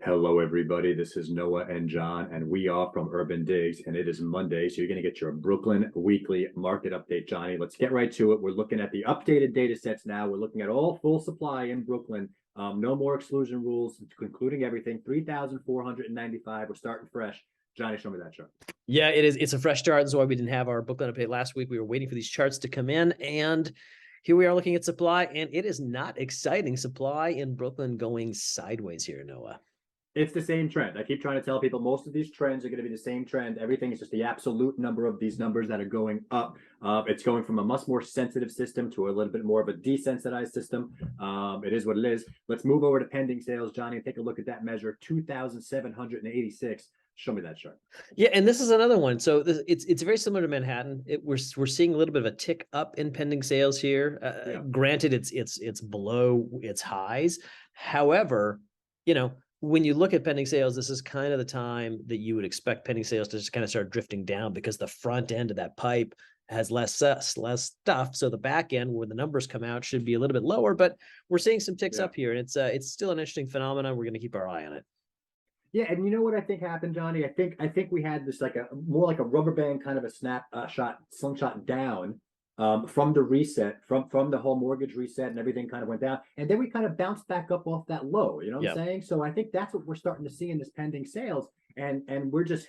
Hello, everybody. This is Noah and John, and we are from UrbanDigs, and it is Monday, so you're going to get your Brooklyn weekly market update, Johnny. Let's get right to it. We're looking at the updated data sets now. We're looking at all full supply in Brooklyn. No more exclusion rules, including everything. 3,495. We're starting fresh. Johnny, show me that chart. Yeah, it is. It's a fresh start. That's why we didn't have our Brooklyn update last week. We were waiting for these charts to come in, and here we are looking at supply, and it is not exciting. Supply in Brooklyn going sideways here, Noah. It's the same trend. I keep trying to tell people most of these trends are going to be the same trend. Everything is just the absolute number of these numbers that are going up. It's going from a much more sensitive system to a little bit more of a desensitized system. It is what it is. Let's move over to pending sales, Johnny, and take a look at that measure, 2,786. Show me that chart. Yeah, and this is another one. So it's very similar to Manhattan. We're seeing a little bit of a tick up in pending sales here. Granted, it's below its highs. However, when you look at pending sales, this is kind of the time that you would expect pending sales to just kind of start drifting down because the front end of that pipe has less stuff. So the back end, where the numbers come out, should be a little bit lower. But we're seeing some ticks up here, and it's still an interesting phenomenon. We're going to keep our eye on it. Yeah, and you know what I think happened, Johnny? I think we had this like a more like a rubber band kind of a slingshot down from the reset, from the whole mortgage reset, and everything kind of went down, and then we kind of bounced back up off that low. You know what I'm saying? So I think that's what we're starting to see in this pending sales, and we're just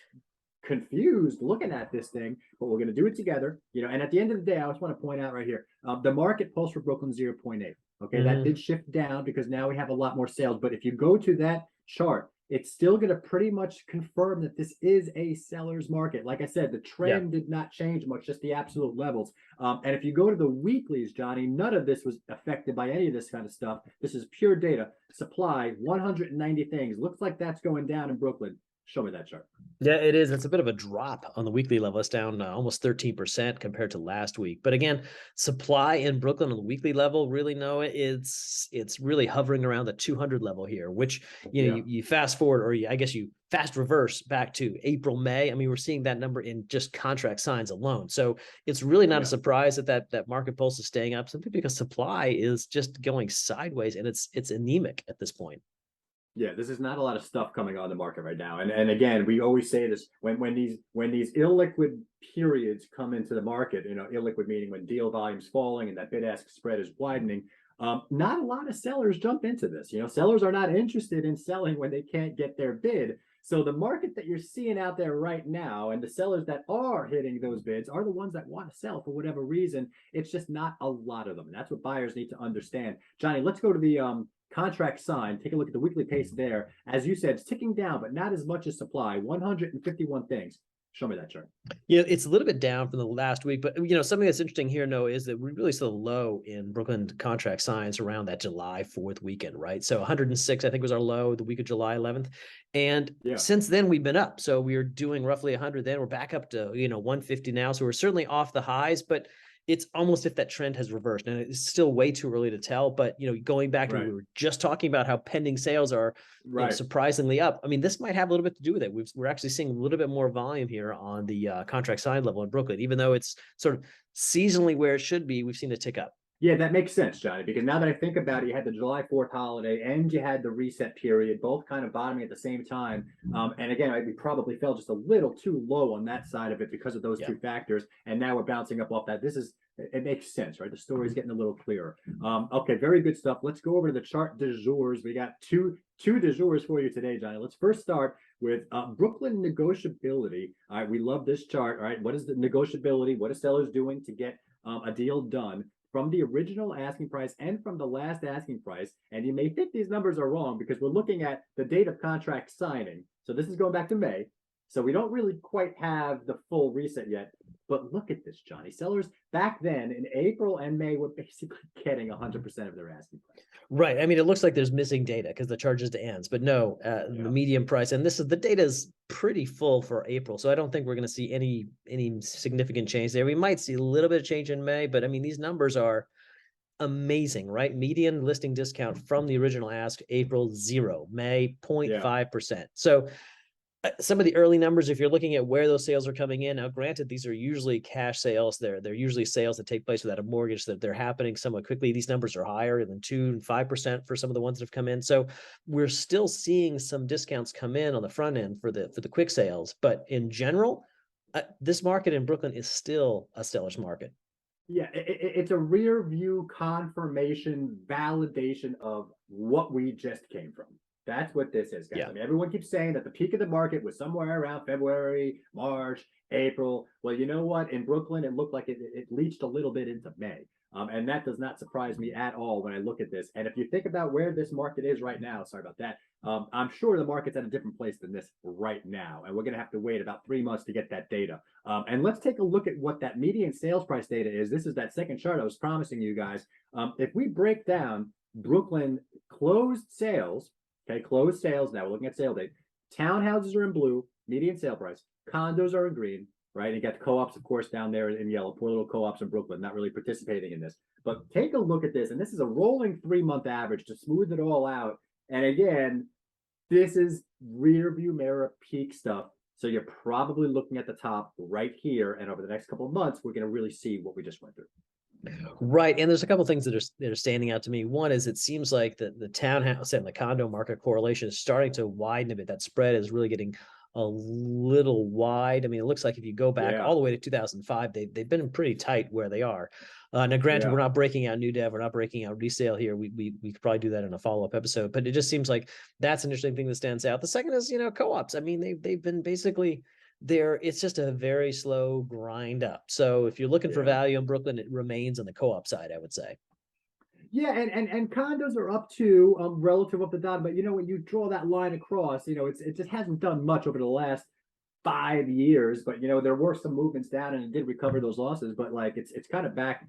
confused looking at this thing, but we're going to do it together. And at the end of the day, I just want to point out right here, the market pulse for Brooklyn 0.8. Okay, that did shift down because now we have a lot more sales. But if you go to that chart, it's still going to pretty much confirm that this is a seller's market. Like I said, the trend did not change much, just the absolute levels. And if you go to the weeklies, Johnny, none of this was affected by any of this kind of stuff. This is pure data. Supply, 190 things. Looks like that's going down in Brooklyn. Show me that chart. Yeah, it is. It's a bit of a drop on the weekly level. It's down almost 13% compared to last week. But again, supply in Brooklyn on the weekly level, really, Noah, it's really hovering around the 200 level here, which, you fast forward, or I guess you fast reverse back to April, May. I mean, we're seeing that number in just contract signs alone. So it's really not a surprise that market pulse is staying up, simply because supply is just going sideways, and it's anemic at this point. Yeah, this is not a lot of stuff coming on the market right now. And again, we always say this when these illiquid periods come into the market, illiquid meaning when deal volume's falling and that bid-ask spread is widening, not a lot of sellers jump into this. Sellers are not interested in selling when they can't get their bid. So the market that you're seeing out there right now, and the sellers that are hitting those bids, are the ones that want to sell for whatever reason. It's just not a lot of them. And that's what buyers need to understand. Johnny, let's go to the contract signed. Take a look at the weekly pace there. As you said, it's ticking down, but not as much as supply. 151 things. Show me that chart. Yeah, it's a little bit down from the last week, but something that's interesting here, Noah, is that we really saw low in Brooklyn contract signs around that July 4th weekend, right? So 106, I think, was our low the week of July 11th. And since then we've been up. So we were doing roughly 100 then. We're back up to 150 now. So we're certainly off the highs, but it's almost if that trend has reversed, and it's still way too early to tell. But going back to what we were just talking about, how pending sales are surprisingly up. I mean, this might have a little bit to do with it. We're actually seeing a little bit more volume here on the contract sign level in Brooklyn, even though it's sort of seasonally where it should be. We've seen a tick up. Yeah, that makes sense, Johnny, because now that I think about it, you had the July 4th holiday and you had the reset period, both kind of bottoming at the same time. And again, we probably fell just a little too low on that side of it because of those two factors. And now we're bouncing up off that. It makes sense, right? The story's getting a little clearer. Okay, very good stuff. Let's go over to the chart du jours. We got two du jours for you today, Johnny. Let's first start with Brooklyn negotiability. All right, we love this chart. All right, what is the negotiability? What are sellers doing to get a deal done from the original asking price and from the last asking price? And you may think these numbers are wrong because we're looking at the date of contract signing. So this is going back to May. So we don't really quite have the full reset yet. But look at this, Johnny. Sellers back then in April and May were basically getting 100% of their asking price. Right. I mean, it looks like there's missing data because the chart just ends, but no, the median price, and the data is pretty full for April. So I don't think we're going to see any significant change there. We might see a little bit of change in May, but I mean, these numbers are amazing, right? Median listing discount from the original ask, April 0, May 0.5%. So Some of the early numbers, if you're looking at where those sales are coming in, now granted, these are usually cash sales. They're usually sales that take place without a mortgage, that they're happening somewhat quickly. These numbers are higher than 2 and 5% for some of the ones that have come in. So we're still seeing some discounts come in on the front end for the quick sales. But in general, this market in Brooklyn is still a seller's market. Yeah, it's a rear view confirmation, validation of what we just came from. That's what this is, guys. Yeah. I mean, everyone keeps saying that the peak of the market was somewhere around February, March, April. Well, you know what? In Brooklyn, it looked like it leached a little bit into May. And that does not surprise me at all when I look at this. And if you think about where this market is right now, sorry about that, I'm sure the market's at a different place than this right now. And we're going to have to wait about 3 months to get that data. And let's take a look at what that median sales price data is. This is that second chart I was promising you guys. If we break down Brooklyn closed sales, okay, closed sales, now we're looking at sale date. Townhouses are in blue, median sale price. Condos are in green, right? And you got the co-ops, of course, down there in yellow. Poor little co-ops in Brooklyn, not really participating in this. But take a look at this, and this is a rolling 3-month average to smooth it all out. And again, this is rear view mirror peak stuff. So you're probably looking at the top right here, and over the next couple of months, we're going to really see what we just went through. Right. And there's a couple of things that are standing out to me. One is it seems like the townhouse and the condo market correlation is starting to widen a bit. That spread is really getting a little wide. I mean, it looks like if you go back all the way to 2005, they've been pretty tight where they are. Now, granted, we're not breaking out new dev, we're not breaking out resale here. We could probably do that in a follow-up episode, but it just seems like that's an interesting thing that stands out. The second is, co-ops. I mean, they've been basically there. It's just a very slow grind up. So if you're looking for value in Brooklyn, it remains on the co-op side, I would say. Yeah, and condos are up too, relative up to down. But when you draw that line across, it just hasn't done much over the last 5 years. But there were some movements down, and it did recover those losses. But like it's kind of back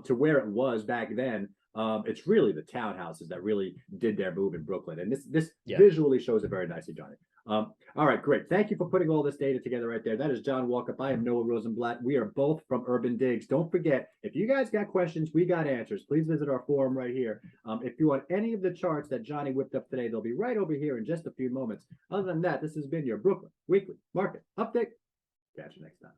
to where it was back then. It's really the townhouses that really did their move in Brooklyn, and this visually shows it very nicely, Johnny. All right, great. Thank you for putting all this data together right there. That is John Walkup. I am Noah Rosenblatt. We are both from UrbanDigs. Don't forget, if you guys got questions, we got answers. Please visit our forum right here. If you want any of the charts that Johnny whipped up today, they'll be right over here in just a few moments. Other than that, this has been your Brooklyn Weekly Market Update. Catch you next time.